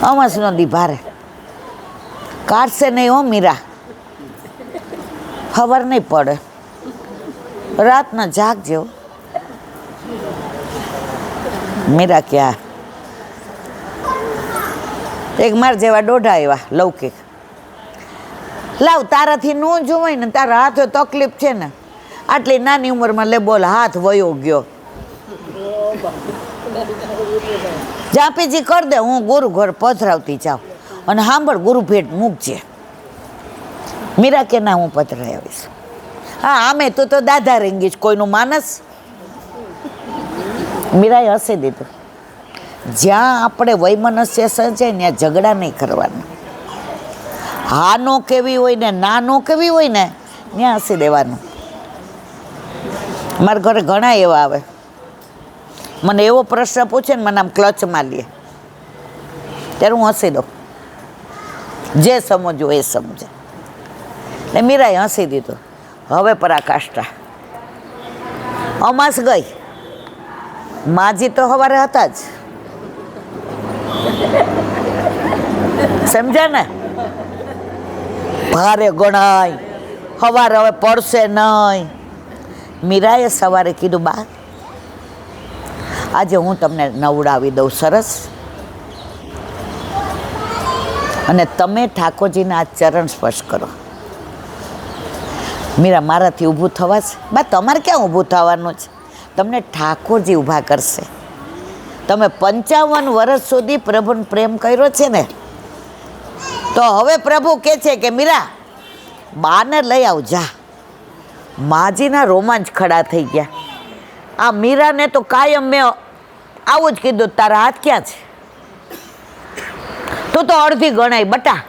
અમાસનો દી ભારે કાઢશે નહીં હો મીરા, ખબર નહીં પડે, રાતના જાગજો મીરા. ક્યાં એક માર જેવા દોઢા આવ્યા લૌકિક, લાવ તારાથી ન જોવાય ને, તારા હાથે તકલીફ છે ને, આટલી નાની ઉંમરમાં લે બોલ હાથ વયો ગયો. જાપીજી કરી દે, હું ગુરુ ઘર પધરાવતી જાઉં અને સાંભળ ગુરુ ભેટ મૂકજે. મીરા કે ના હું પધરાઈ આવીશ. હા આમે તું તો દાદા રેંગી જ કોઈનું માનસ. મીરાએ હસી દીધું. જ્યાં આપણે વૈમનસ્ય સર્જાય ને ત્યાં ઝઘડા નહીં કરવાના. હા નો કેવી હોય ને ના નો કેવી હોય ને ત્યાં હસી દેવાનું. મારા ઘરે ઘણા એવા આવે, મને એવો પ્રશ્ન પૂછે ને મને આમ ક્લચમાં લે ત્યારે હું હસી દઉં, જે સમજવું એ સમજે. એટલે મીરાએ હસી દીધું. હવે પરાકાષ્ઠા. અમાસ ગઈ, માજી તો સવારે હતા જ, સમજ્યા ને, ભારે ગણાય, સવારે હવે પડશે નહીં. મીરાએ સવારે કીધું બા આજે હું તમને નવડાવી દઉં સરસ, અને તમે ઠાકોરજીના આ ચરણ સ્પર્શ કરો. મીરા મારાથી ઊભું થવાશે? બા તમારે ક્યાં ઊભું થવાનું છે, તમને ઠાકોરજી ઊભા કરશે. તમે 55 વર્ષ સુધી પ્રભુને પ્રેમ કર્યો છે ને, તો હવે પ્રભુ કહે છે કે મીરા બાને લઈ આવ જા. માજીના રોમાંચ ખડા થઈ ગયા. આ મીરાને તો કાયમ મેં આવું જ કીધું, તારા હાથ ક્યાં છે, તું તો અડધી ગણાય બટા.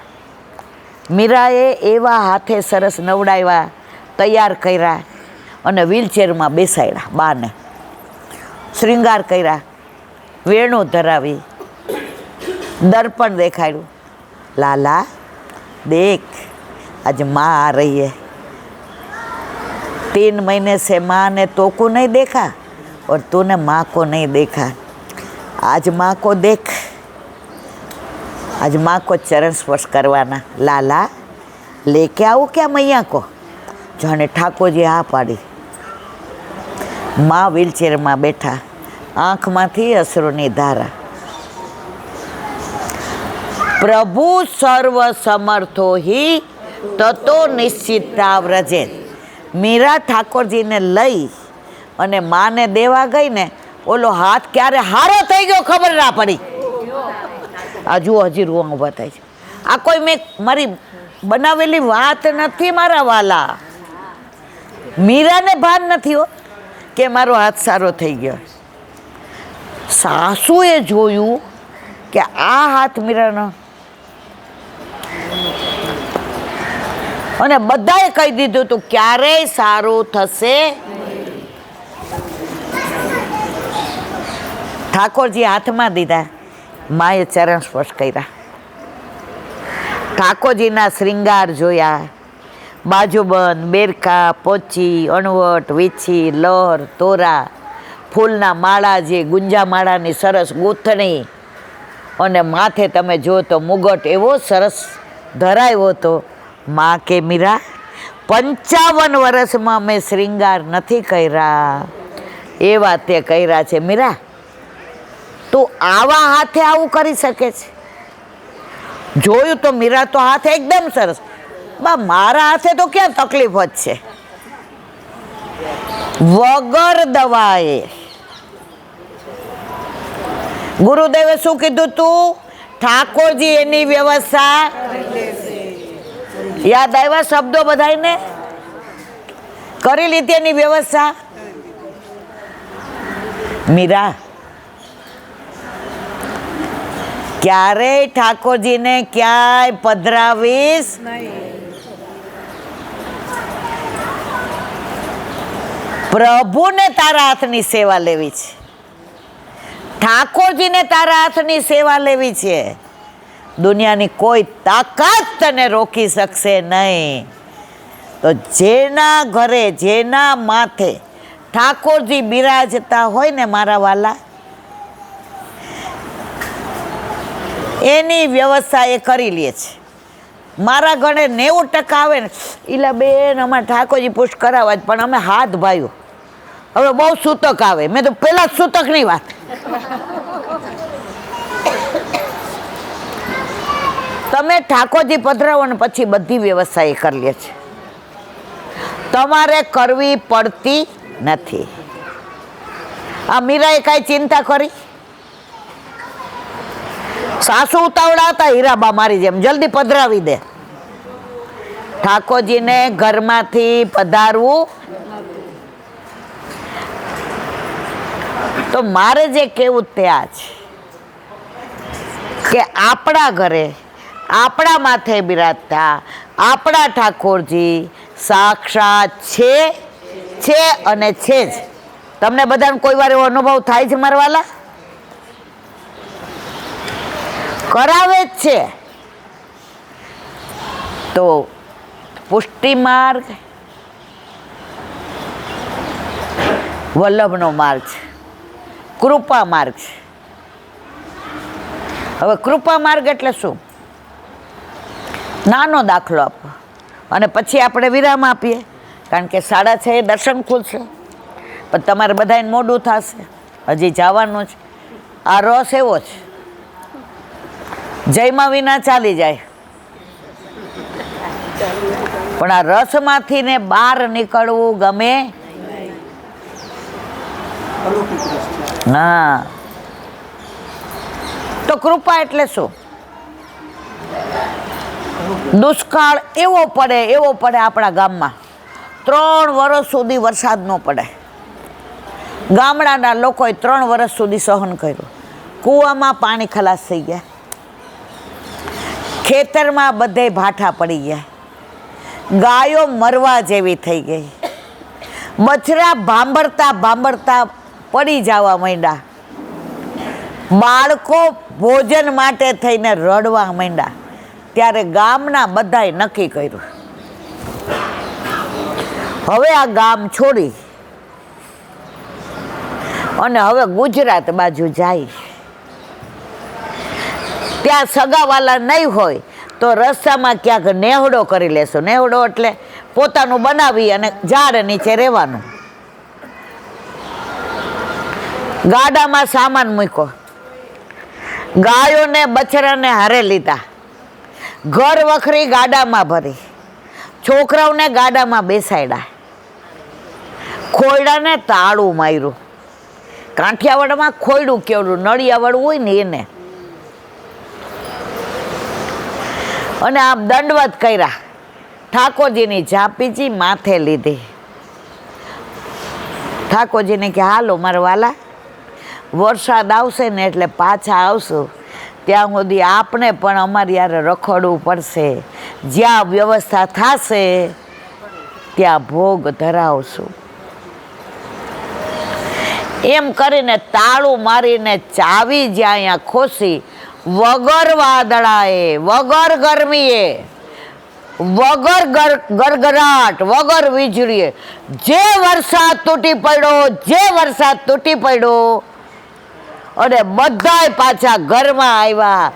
મીરાએ એવા હાથે સરસ નવડાવ્યા, તૈયાર કર્યા અને વ્હીલચેરમાં બેસાડ્યા. બાને શૃંગાર કર્યા, વેણું ધરાવી, દર્પણ દેખાડ્યું. લાલા દેખ आज माँ आ रही है, 3 महीने से माँ ने तो को नहीं देखा और तूने माँ को नहीं देखा, आज माँ को देख, आज माँ को चरण स्पर्श करवाना. लाला लेके आऊँ क्या मैया को? जाने ठाकुर जी हाँ पाड़ी. माँ व्हीलचेर में बैठा, आँखमांथी अश्रुनी धारा. प्रभु सर्व समर्थो ही ततो निश्चिता व्रजे. મીરા ઠાકોરજીને લઈ અને માને દેવા ગઈ ને, ઓલો હાથ ક્યારે હારો થઈ ગયો ખબર ના પડી. આ જુઓ હજી રૂવા ઊભા થાય છે. આ કોઈ મેં મારી બનાવેલી વાત નથી મારા વાલા. મીરાને ભાન નથી હો કે મારો હાથ સારો થઈ ગયો. સાસુએ જોયું કે આ હાથ મીરાનો, અને બધાએ કહી દીધું તું ક્યારેય સારું થશે. ઠાકોરજી હાથમાં દીધા, માએ ચરણ સ્પર્શ કર્યા. ઠાકોરજીના શ્રૃંગાર જોયા, બાજુબંધ, બેરકા, પોચી, અણવટ, વીછી, લહર, તોરા, ફૂલના માળા, જે ગુંજા માળાની સરસ ગૂંથણી, અને માથે તમે જો તો મુગટ એવો સરસ ધરાવ્યો હતો. માં કે મીરા 55 વર્ષમાં મેં શ્રૃંગાર નથી કર્યા, એવા તે કર્યા છે. મીરા તું આવા હાથે આવું કરી શકે છે? જોયું તો મીરા તો હાથ એકદમ સરસ. બા મારા હાથે તો ક્યાં તકલીફ જ છે. વગર દવાએ ગુરુદેવે શું કીધું તું? ઠાકોરજી એની વ્યવસ્થા. યાદ આવ્યા શબ્દો બધાને? કરી લીધી એની વ્યવસ્થા. મીરા ક્યારેય ઠાકોરજીને ક્યાંય પધરાવીશ પ્રભુને તારા હાથની સેવા લેવી છે, ઠાકોરજીને તારા હાથની સેવા લેવી છે. દુનિયાની કોઈ તાકાત તને રોકી શકશે નહીં. તો જેના ઘરે, જેના માથે ઠાકોરજી બિરાજતા હોય ને મારા વાલા, એની વ્યવસ્થા એ કરી લે છે. મારા ગણે 90% આવે ને એટલે બેન અમારે ઠાકોરજી પુષ્ટ કરાવવા જ, પણ અમે હાથ ભાઈઓ હવે બહુ સૂતક આવે. મેં તો પેલા જ સૂતકની વાત. તમે ઠાકોરજી પધરાવો ને પછી બધી વ્યવસ્થા એ કરી લે છે, તમારે કરવી પડતી નથી. આ મીરાએ કાંઈ ચિંતા કરી? સાસુ ઉતાવળા હતા, હીરાબા મારી જેમ જલ્દી પધરાવી દે. ઠાકોરજીને ઘરમાંથી પધારવું. તો મારે જે કહેવું તે આ છે કે આપણા ઘરે આપણા માથે બિરાજતા આપણા ઠાકોરજી સાક્ષાત છે અને છે જ. તમને બધાને કોઈ વાર એવો અનુભવ થાય છે મારા વાલા? કરાવે જ છે. તો પુષ્ટિ માર્ગ વલ્લભનો માર્ગ છે, કૃપા માર્ગ છે. હવે કૃપા માર્ગ એટલે શું? નાનો દાખલો આપો અને પછી આપણે વિરામ આપીએ, કારણ કે 6:30 દર્શન ખુલશે, પણ તમારે બધાને મોડું થશે, હજી જવાનું છે. આ રસ એવો છે, જયમાં વિના ચાલી જાય, પણ આ રસમાંથી ને બહાર નીકળવું ગમે. હા, તો કૃપા એટલે શું? દુષ્કાળ એવો પડે આપણા ગામમાં, 3 વર્ષ સુધી વરસાદ ન પડે. ગામડાના લોકોએ 3 વર્ષ સુધી સહન કર્યું. કૂવામાં પાણી ખલાસ થઈ ગયા, ખેતરમાં બધે ભાઠા પડી ગયા, ગાયો મરવા જેવી થઈ ગઈ, બછડા ભાંભરતા પડી જવા માંડ્યા, બાળકો ભોજન માટે થઈને રડવા માંડ્યા. ત્યારે ગામના બધાએ નક્કી કર્યું, હવે આ ગામ છોડી અને હવે ગુજરાત બાજુ જાય. ત્યાં સગાવાલા નહીં હોય તો રસ્તામાં ક્યાંક નેહડો કરી લેશો. નેહડો એટલે પોતાનું બનાવી અને ઝાડ નીચે રહેવાનું. ગાડામાં સામાન મૂક્યો, ગાયોને બછડાને હારે લીધા, ઘર વખરી ગાડામાં ભરી, છોકરાઓને ગાડામાં બેસાડ્યા, ખોયડાને તાળું માર્યું. કાંઠિયાવાડમાં ખોયડું કેવડું નળિયાવાળું હોય ને એને. અને આમ દંડવત કર્યા. ઠાકોરજીની ઝાપીજી માથે લીધી. ઠાકોરજીને કે હાલો મારા વાલા, વરસાદ આવશે ને એટલે પાછા આવશું, ત્યાં સુધી આપણે પણ અમારી યારે રખડવું પડશે, જ્યાં વ્યવસ્થા થશે ત્યાં ભોગ ધરાવશું. એમ કરીને તાળું મારીને ચાવી જ્યાં અહીંયા ખોસી, વગર વાદળાએ, વગર ગરમીએ, વગર ગરગરાટ, વગર વીજળીએ જે વરસાદ તૂટી પડ્યો અને બધાય પાછા ઘરમાં આવ્યા.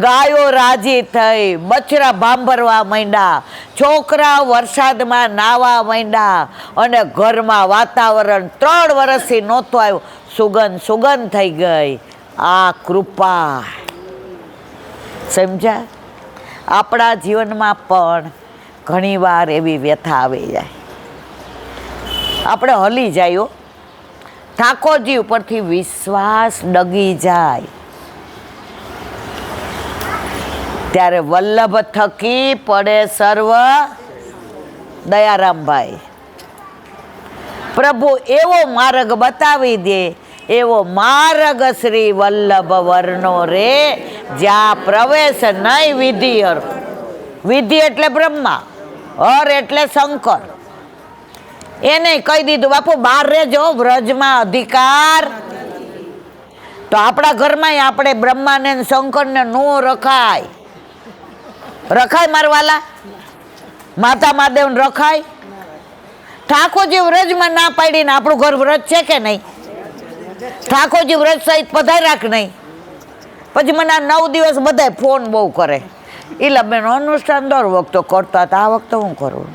ગાયો રાજી થઈ, બછડા ભાંભરવા માંડ્યા, છોકરા વરસાદમાં નાવા માંડ્યા અને ઘરમાં વાતાવરણ 3 વર્ષથી નહોતું આવ્યું, સુગંધ થઈ ગઈ. આ કૃપા. સમજ્યા? આપણા જીવનમાં પણ ઘણીવાર એવી વ્યથા આવી જાય, આપણે હલી જાય, ઠાકોરજી ઉપરથી વિશ્વાસ ડગી જાય. ત્યારે વલ્લભ થકી પડે સર્વ. દયારામભાઈ પ્રભુ એવો માર્ગ બતાવી દે, એવો માર્ગ શ્રી વલ્લભ વર્ણો રે, જ્યાં પ્રવેશ નહીં વિધિ હર. વિધિ એટલે બ્રહ્મા, હર એટલે શંકર. એને કહી દીધું બાપુ બહાર રહેજો, વ્રજમાં અધિકાર. તો આપણા ઘરમાં આપણે બ્રહ્માને શંકરને નો રખાય. મારવાલા માતા મહાદેવને રખાય? ઠાકોરજી વ્રજમાં ના પાડીને આપણું ઘર વ્રજ છે કે નહીં? ઠાકોરજી વ્રજ સહિત પધાર્યા કે નહીં? પછી મને આ 9 દિવસ બધાય ફોન બહુ કરે. એટલે બેન અનુષ્ઠાન દર વખતે કરતા હતા, આ વખતે હું કરું?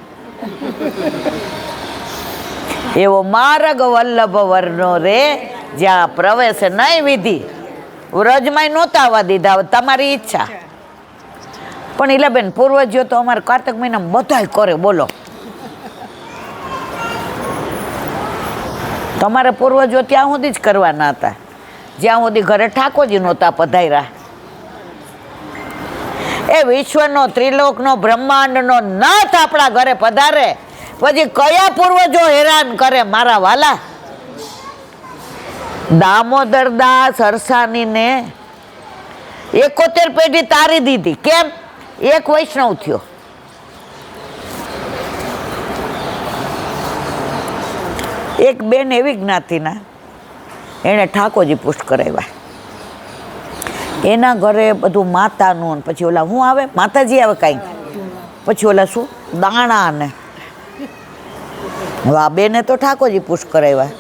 એવો માર્ગ વલ્લભ વર્ણો રે જ્યાં પ્રવેશ નહીં વિધિ. વ્રજમાં નહોતા આવવા દીધા, તમારી ઈચ્છા. પણ ઈલાબેન પૂર્વજો તો અમારે કાર્તિક મહિનામાં બધાય કરે, બોલો. તમારે પૂર્વજો ત્યાં સુધી જ કરવાના હતા જ્યાં સુધી ઘરે ઠાકોરજી નહોતા પધાર્યા. એ વિશ્વનો, ત્રિલોકનો, બ્રહ્માંડનો નાથ આપણા ઘરે પધારે પછી કયા પૂર્વજો હેરાન કરે મારા વાલા. દામોદર દાસ હરસાણીને 71 પેઢી તારી દીધી. કેમ? એક વૈષ્ણવ થયો. એક બેન એવી જ્ઞાતિના, એણે ઠાકોરજી પુષ્ટ કરાવ્યા. એના ઘરે બધું માતાનું, પછી ઓલા શું આવે, માતાજી આવે કાંઈ, પછી ઓલા શું દાણા ને. આ બેને તો ઠાકોરજી પુષ્ટ કરાવ્યા.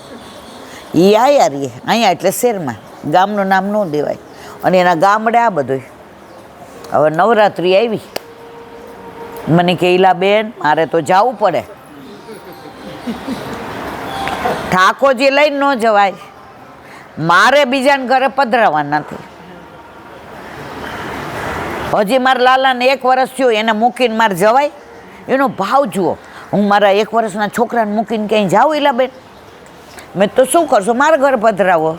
એ આયા રહીએ અહીંયા, એટલે શહેરમાં, ગામનું નામ ન દેવાય. અને એના ગામડે આ બધું. હવે નવરાત્રિ આવી, મને કે ઈલા બેન મારે તો જવું પડે, ઠાકોરજી લઈને ન જવાય, મારે બીજાને ઘરે પધરાવાના નથી. હજી મારા લાલાને 1 વર્ષ થયું, એને મૂકીને મારે જવાય? એનો ભાવ જુઓ. હું મારા 1 વર્ષના છોકરાને મૂકીને ક્યાંય જાઉં ઈલા બેન? મેં તો શું કરશો, મારા ઘરે પધરાવો?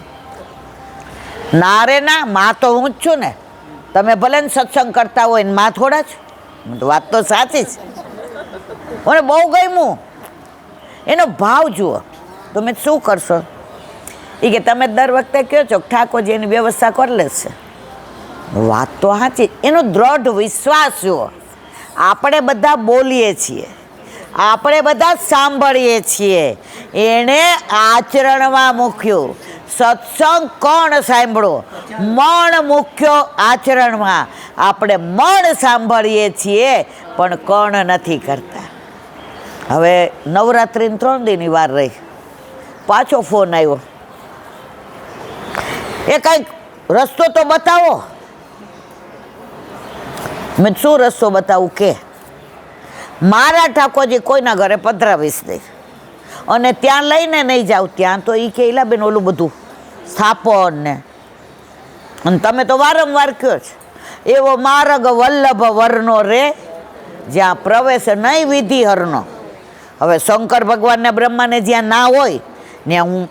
ના રે ના, માં તો હું જ છું ને. તમે ભલે ને સત્સંગ કરતા હોય ને માં થોડા જ. વાત તો સાચી જ. મને બહુ ગમ્યું. એનો ભાવ જુઓ. તમે શું કરશો? એ કે તમે દર વખતે કહો છો ઠાકોરજી એની વ્યવસ્થા કરી લેશે. વાત તો સાચી. એનો દ્રઢ વિશ્વાસ જુઓ. આપણે બધા બોલીએ છીએ, આપણે બધા સાંભળીએ છીએ, એણે આચરણમાં મૂક્યું. સત્સંગ કોણ સાંભળો? મન મૂક્યો આચરણમાં. આપણે મન સાંભળીએ છીએ પણ કોણ નથી કરતા. હવે નવરાત્રિની 3 દીની વાર રહી, પાછો ફોન આવ્યો. એ કંઈક રસ્તો તો બતાવો. મેં શું રસ્તો બતાવું? કે મારા ઠાકોરજી કોઈના ઘરે પધરાવીશ નહીં, અને ત્યાં લઈને નહીં જાઉં. ત્યાં તો એ કે બેન ઓલું બધું સ્થાપન ને, અને તમે તો વારંવાર કહો છો એવો માર્ગ વલ્લભ વર્ણો રે જ્યાં પ્રવેશ નહીં વિધિ હરનો. હવે શંકર ભગવાનને બ્રહ્માને જ્યાં ના હોય ત્યાં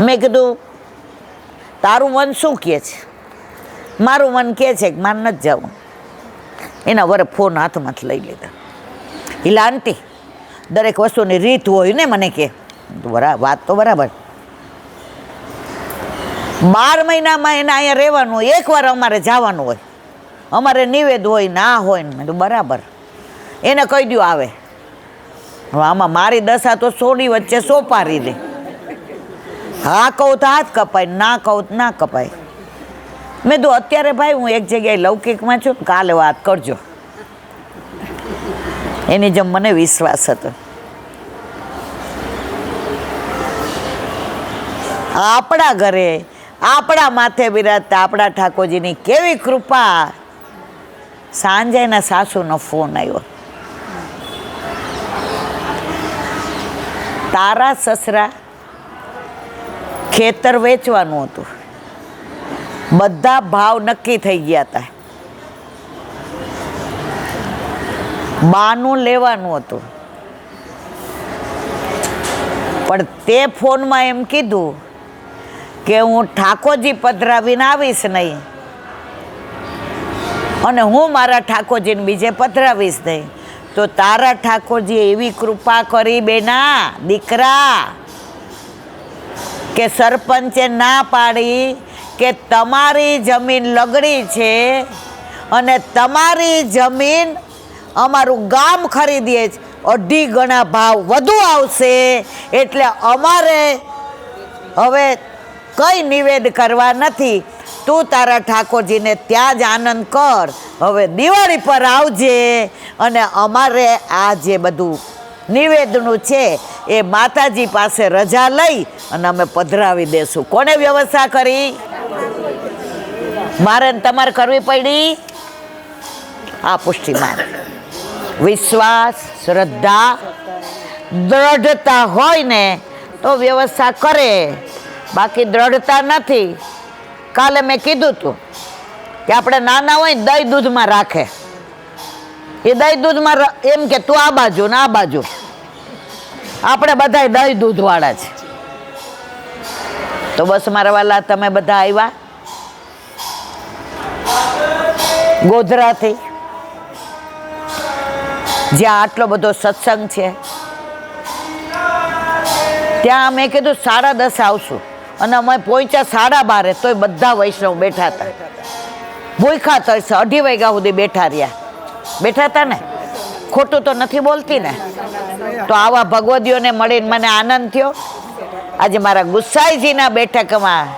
મેં કીધું તારું મન શું કહે છે? મારું મન કહે છે કે મારે નથી જવું. એના વરે ફોન હાથમાંથી લઈ લીધા. ઈલા આંટી દરેક વસ્તુની રીત હોય ને, મને કે વાત તો બરાબર. 12 મહિનામાં એને અહીંયા રહેવાનું હોય, 1 વાર અમારે જવાનું હોય, અમારે નિવેદ હોય ના હોય ને. મેં તો બરાબર, એને કહી દો આવે. હવે આમાં મારી દશા તો સોની વચ્ચે સોપારી દે. હા કહું તો હાથ કપાય, ના કહું તો ના કપાય. મેં તો અત્યારે ભાઈ હું એક જગ્યાએ લૌકિકમાં છું, કાલે વાત કરજો. એની જેમ મને વિશ્વાસ હતો. આપણા ઘરે આપણા માથે બિરાજતા આપણા ઠાકોરજીની કેવી કૃપા. સાંજે એના સાસુનો ફોન આવ્યો. તારા સસરા ખેતર વેચવાનું હતું, બધા ભાવ નક્કી થઈ ગયા હતા, બાનું લેવાનું હતું, પણ તે ફોનમાં એમ કીધું કે હું ઠાકોરજી પધરાવીને આવીશ નહીં, અને હું મારા ઠાકોરજીને બીજે પધરાવીશ નહીં. તો તારા ઠાકોરજી એવી કૃપા કરી બેના દીકરા કે સરપંચે ના પાડી કે તમારી જમીન લગડી છે અને તમારી જમીન અમારું ગામ ખરીદીએ છે, 2.5 ગણા ભાવ વધુ આવશે, એટલે અમારે હવે કંઈ નિવેદ કરવા નથી. તું તારા ઠાકોરજીને ત્યાં જ આનંદ કર. હવે દિવાળી પર આવજે અને અમારે આ જે બધું નિવેદનું છે એ માતાજી પાસે રજા લઈ અને અમે પધરાવી દેશું. કોને વ્યવસ્થા કરી? મારે ને તમારે કરવી પડી આ પુષ્ટિ માર્ગ. વિશ્વાસ, શ્રદ્ધા, દ્રઢતા હોય ને તો વ્યવસ્થા કરે, બાકી દ્રઢતા નથી. કાલે મેં કીધું હતું કે આપણે નાના હોય દહીં દૂધમાં રાખે, એ દહીં દૂધમાં એમ કે તું આ બાજુ ને આ બાજુ. આપણે બધા દહીં દૂધવાળા છે. તો બસ મારા વાલા, તમે બધા આવ્યા ગોધરાથી, જ્યાં આટલો બધો સત્સંગ છે. ત્યાં મેં કીધું 10:30 આવશું, અને અમે પહોંચ્યા 12:30, તોય બધા વૈષ્ણવ બેઠા હતા. ભૂખ્યા તો 2:30 વાગ્યા સુધી બેઠા રહ્યા. બેઠા હતા ને? ખોટું તો નથી બોલતી ને? તો આવા ભગવદીઓને મળીને મને આનંદ થયો. આજે મારા ગુસાઈજીના બેઠકમાં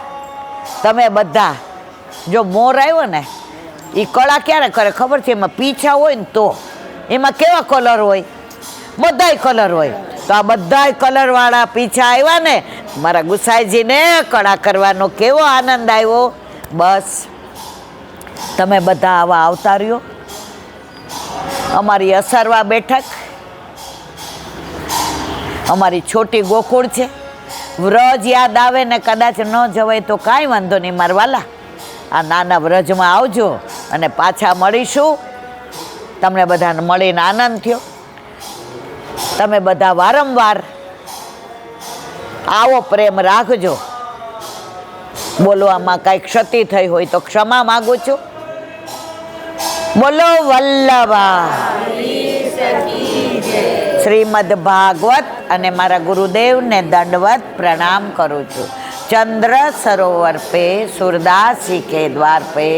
તમે બધા, જો મોર આવ્યો ને એ કળા ક્યારે કરે ખબર છે? એમાં પીછા હોય ને તો એમાં કેવા કલર હોય? બધાય કલર હોય. તો આ બધાય કલરવાળા પીછા આવ્યા ને, મારા ગુસાઈજીને કળા કરવાનો કેવો આનંદ આવ્યો. બસ તમે બધા આવા આવતા રહ્યો. અમારી અસરવા બેઠક, અમારી છોટી ગોકુળ છે. વ્રજ યાદ આવે ને કદાચ ન જવાય તો કાંઈ વાંધો નહીં મારા વાલા, આ નાના વ્રજમાં આવજો અને પાછા મળીશું. તમને બધાને મળીને આનંદ થયો. તમે બધા વારંવાર આવો પ્રેમ રાખજો. બોલવામાં કાંઈ ક્ષતિ થઈ હોય તો ક્ષમા માગું છું. બોલો વલ્લભા શ્રીમદ ભાગવત. અને મારા ગુરુદેવને દંડવત પ્રણામ કરું છું. ચંદ્ર સરોવર પે સુરદાસી કે દ્વાર પે,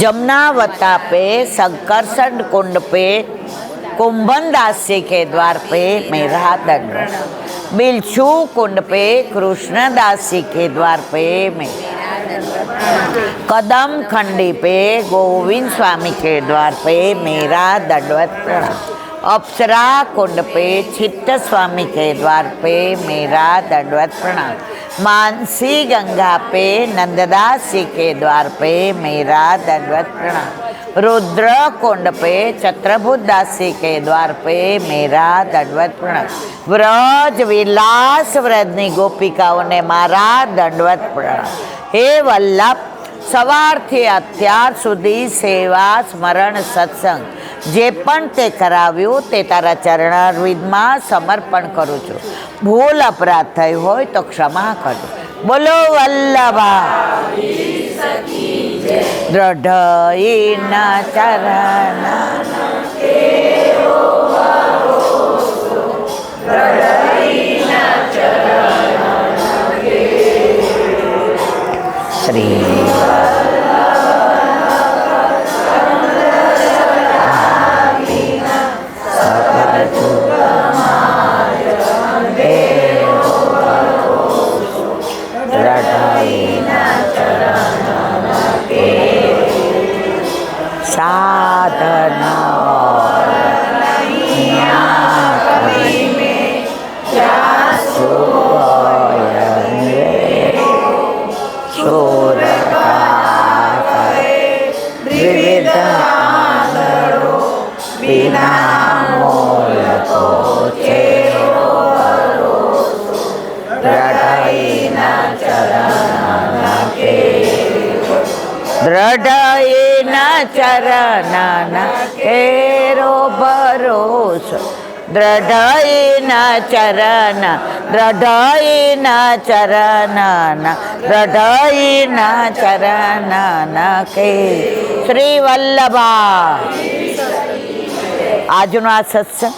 जमुनावता पे संकर्षण कुंड पे कुंभन दासी के द्वार पे मेरा दंड, बिलछू कुंड पे कृष्ण दासी के द्वार पे कदम खंडी पे गोविंद स्वामी के द्वार पे मेरा दंडवत प्रणाम। अप्सरा कुंड पे चित्त स्वामी के द्वार पे मेरा दंडवत प्रणाम। मानसी गंगा पे नंददास जी के द्वार पे मेरा दंडवत प्रणाम। रुद्र कुंड पे छत्रभुज दास जी के द्वार पे मेरा दंडवत प्रणाम। व्रज विलास व्रजनी गोपिकाओं ने मारा दंडवत प्रणाम। हे वल्लभ, सवारथी अत्यार सुधी सेवा स्मरण सत्संग जे पण ते कराव्યું તે તારા ચરણારવિંદમાં સમર્પણ કરું છું। ભૂલ અપરાધ થઈ હોય તો ક્ષમા કરજો। બોલો વલ્લભા દ્રઢઈના ચરણા શ્રી साधना દ્રઢઈના ચરણના કેરો ભરોસો, દ્રઢઈના ચરણ, દ્રઢઈના ચરણના, દ્રઢઈના ચરણના કે શ્રી વલ્લભા। આજનો આ સત્સંગ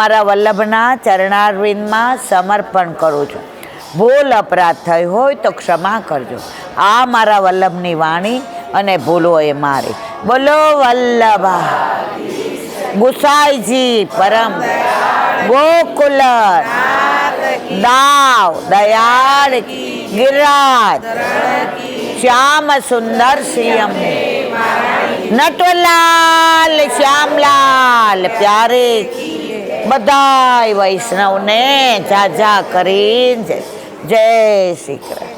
મારા વલ્લભના ચરણારવિંદમાં સમર્પણ કરું છું। ભૂલ અપરાધ થઈ હોય તો ક્ષમા કરજો। આ મારા વલ્લભની વાણી અને ભૂલો એ મારી। બોલો વલ્લભા ગુસાઈજી પરમ ગોકુલ દાવ દયાળ गिरिराज श्याम सुंदर श्याम नटवरलाल श्यामलाल प्यारे बधाई वैष्णव ने जाजा करीन जय श्री कृष्ण।